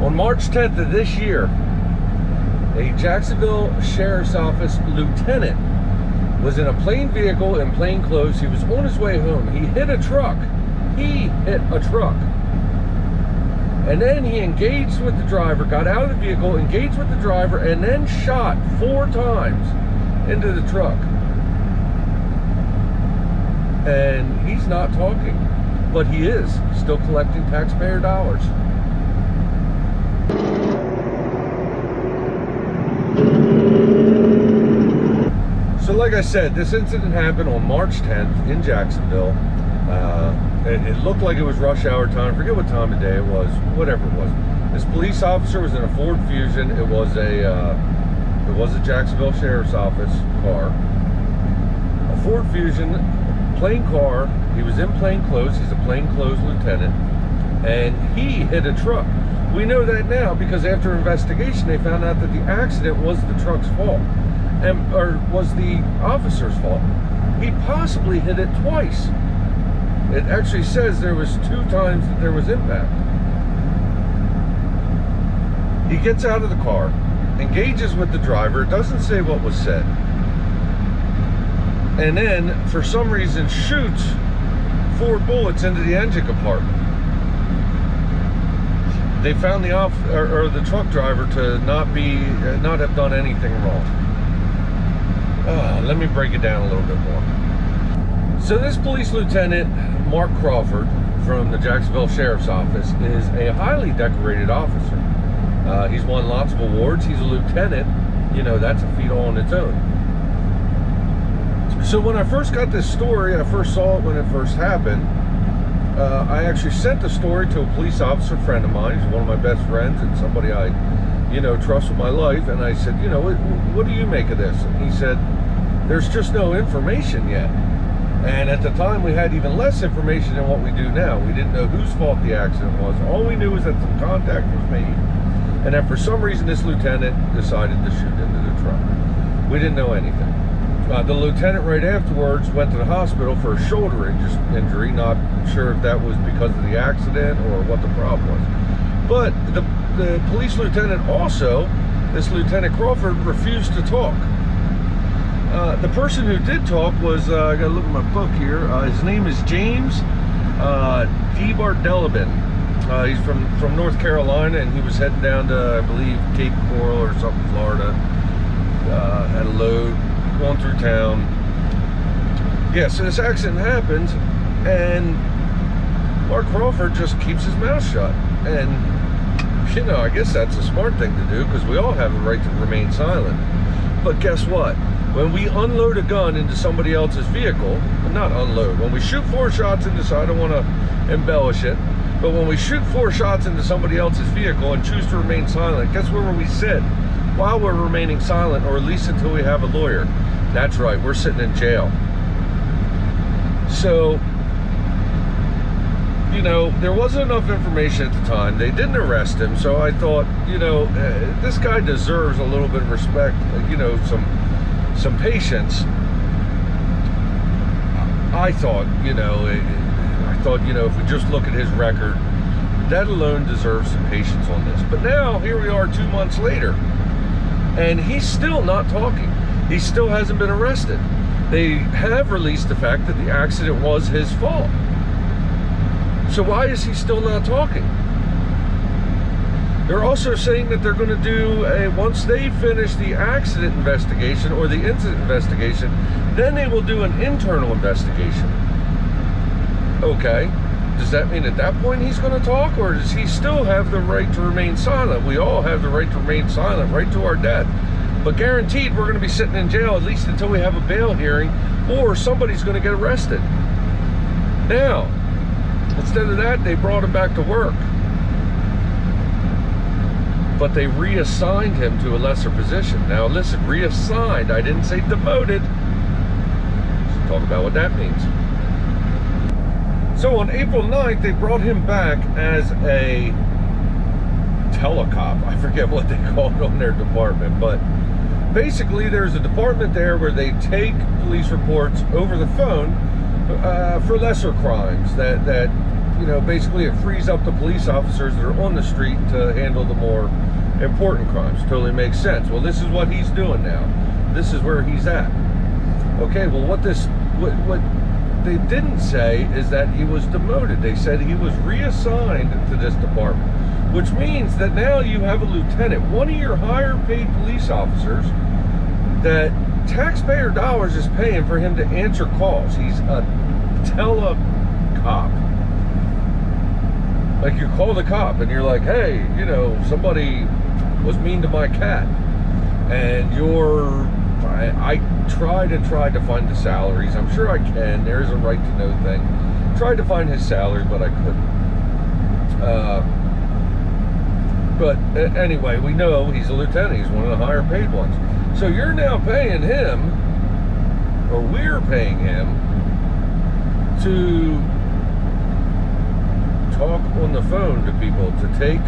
On March 10th of this year, a Jacksonville Sheriff's Office lieutenant was in a plain vehicle in plain clothes. He was on his way home. He hit a truck. And then he engaged with the driver, got out of the vehicle, engaged with the driver, and then shot 4 times into the truck. And he's not talking, but he is still collecting taxpayer dollars. So like I said, this incident happened on March 10th in Jacksonville. It looked like it was rush hour time. I forget what time of day it was, whatever it was. This police officer was in a Ford Fusion. It was a Jacksonville Sheriff's Office car. A Ford Fusion, plain car. He was in plain clothes. He's a plain clothes lieutenant. And he hit a truck. We know that now because after investigation, they found out that the accident was the truck's fault. Or was the officer's fault. He possibly hit it twice. It actually says there was 2 times that there was impact. He gets out of the car, engages with the driver. It doesn't say what was said. And then, for some reason, shoots 4 bullets into the engine compartment. They found the truck driver to not have done anything wrong. Let me break it down a little bit more. So this police lieutenant, Mark Crawford, from the Jacksonville Sheriff's Office, is a highly decorated officer. He's won lots of awards. He's a lieutenant. You know, that's a feat all on its own. So when I first got this story, I first saw it when it first happened. I actually sent the story to a police officer friend of mine. He's one of my best friends and somebody I, trust with my life. And I said, what do you make of this? And he said, there's just no information yet. And at the time, we had even less information than what we do now. We didn't know whose fault the accident was. All we knew was that some contact was made. And that for some reason, this lieutenant decided to shoot into the truck. We didn't know anything. The lieutenant right afterwards went to the hospital for a shoulder injury. Not sure if that was because of the accident or what the problem was. But the police lieutenant also, this Lieutenant Crawford, refused to talk. The person who did talk was, I gotta look at my book here, his name is James demoted. He's from North Carolina, and he was heading down to, I believe, Cape Coral or something, Florida. Had a load, going through town. Yeah, so this accident happens, and Mark Crawford just keeps his mouth shut. And, I guess that's a smart thing to do, because we all have the right to remain silent. But guess what? When we unload a gun into somebody else's vehicle, not unload, when we shoot 4 shots into, so I don't want to embellish it, but when we shoot 4 shots into somebody else's vehicle and choose to remain silent, guess where we sit while we're remaining silent, or at least until we have a lawyer? That's right, we're sitting in jail. So, there wasn't enough information at the time. They didn't arrest him, so I thought, this guy deserves a little bit of respect, some patience. I thought, if we just look at his record, that alone deserves some patience on this. But now, here we are 2 months later, and he's still not talking. He still hasn't been arrested. They have released the fact that the accident was his fault. So why is he still not talking? They're also saying that they're going to do once they finish the accident investigation or the incident investigation, then they will do an internal investigation. Okay. Does that mean at that point he's going to talk, or does he still have the right to remain silent? We all have the right to remain silent, right to our death. But guaranteed we're going to be sitting in jail at least until we have a bail hearing, or somebody's going to get arrested. Now, instead of that, they brought him back to work. But they reassigned him to a lesser position. Now listen, reassigned, I didn't say demoted. Let's talk about what that means. So on April 9th, they brought him back as a telecop. I forget what they call it on their department, but basically there's a department there where they take police reports over the phone for lesser crimes that basically it frees up the police officers that are on the street to handle the more important crimes. Totally makes sense. Well, this is what he's doing now. This is where he's at. Okay, well, what they didn't say is that he was demoted. They said he was reassigned to this department, which means that now you have a lieutenant, one of your higher paid police officers, that taxpayer dollars is paying for him to answer calls. He's a tele-cop. Like, you call the cop and you're like, hey, somebody was mean to my cat, and I tried to find the salaries. I'm sure I can. There is a right to know thing. Tried to find his salary, but I couldn't. But anyway, we know he's a lieutenant. He's one of the higher paid ones. So you're now paying him, or we're paying him, to talk on the phone to people, to take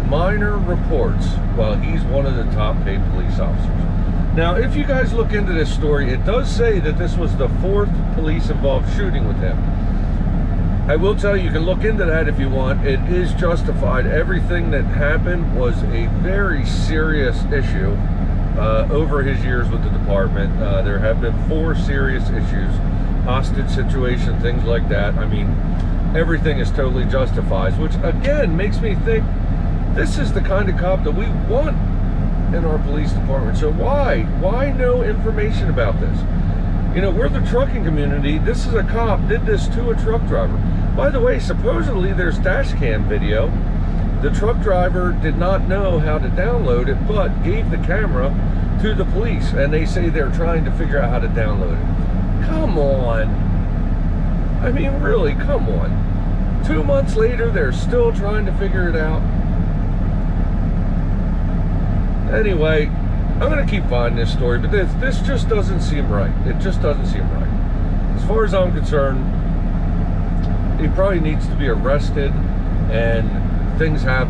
minor reports while he's one of the top paid police officers. Now, if you guys look into this story, it does say that this was the 4th police-involved shooting with him. I will tell you, you can look into that if you want. It is justified. Everything that happened was a very serious issue over his years with the department. There have been 4 serious issues, hostage situation, things like that. I mean, everything is totally justified, which again makes me think this is the kind of cop that we want in our police department. So why no information about this? We're the trucking community. This is a cop did this to a truck driver. By the way, supposedly there's dash cam video. The truck driver did not know how to download it, but gave the camera to the police, and they say they're trying to figure out how to download it. Come on. I mean, really, come on. 2 months later, they're still trying to figure it out. Anyway, I'm going to keep finding this story, but this just doesn't seem right. It just doesn't seem right. As far as I'm concerned, he probably needs to be arrested, and things have,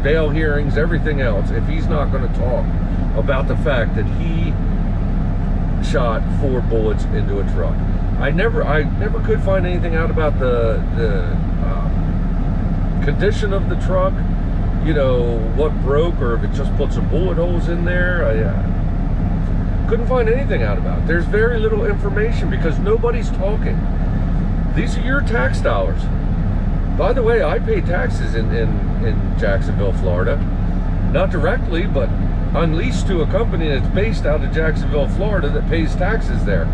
bail hearings, everything else, if he's not going to talk about the fact that he shot 4 bullets into a truck. I never could find anything out about the condition of the truck, what broke, or if it just put some bullet holes in there. I couldn't find anything out about it. There's very little information because nobody's talking. These are your tax dollars. By the way, I pay taxes in Jacksonville, Florida. Not directly, but I'm leased to a company that's based out of Jacksonville, Florida, that pays taxes there.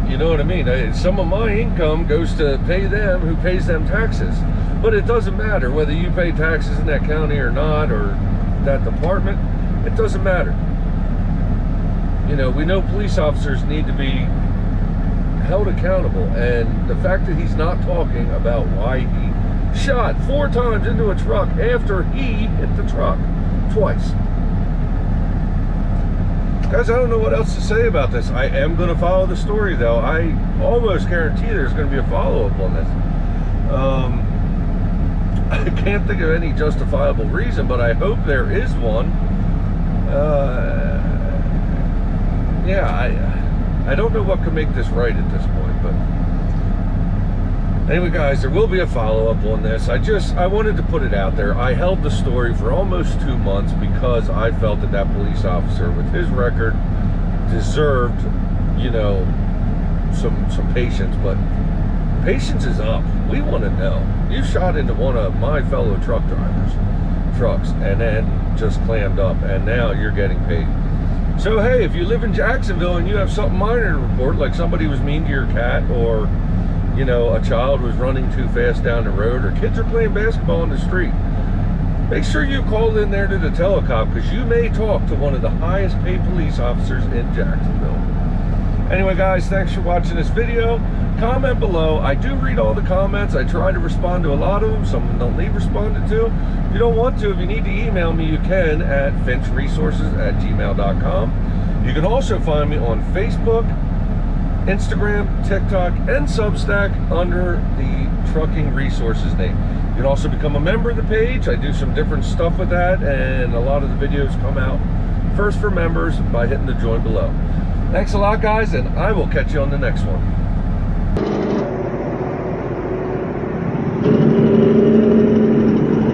You know what I mean? Some of my income goes to pay them who pays them taxes. But it doesn't matter whether you pay taxes in that county or not, or that department. It doesn't matter. We know police officers need to be held accountable, and the fact that he's not talking about why he shot 4 times into a truck after he hit the truck twice. Guys, I don't know what else to say about this. I am going to follow the story, though. I almost guarantee there's going to be a follow-up on this. I can't think of any justifiable reason, but I hope there is one. I don't know what could make this right at this point, but anyway, guys, there will be a follow-up on this. I wanted to put it out there. I held the story for almost 2 months because I felt that police officer with his record deserved, some patience, but patience is up. We want to know. You shot into one of my fellow truck drivers' trucks and then just clammed up, and now you're getting paid. So, hey, if you live in Jacksonville and you have something minor to report, like somebody was mean to your cat, or, a child was running too fast down the road, or kids are playing basketball in the street, make sure you call in there to the telecop, because you may talk to one of the highest paid police officers in Jacksonville. Anyway, guys, thanks for watching this video. Comment below. I do read all the comments. I try to respond to a lot of them. Some of them don't need responded to. If you don't want to, if you need to email me, you can at finchresources@gmail.com. You can also find me on Facebook, Instagram, TikTok, and Substack under the Trucking Resources name. You can also become a member of the page. I do some different stuff with that, and a lot of the videos come out first for members by hitting the join below. Thanks a lot, guys, and I will catch you on the next one.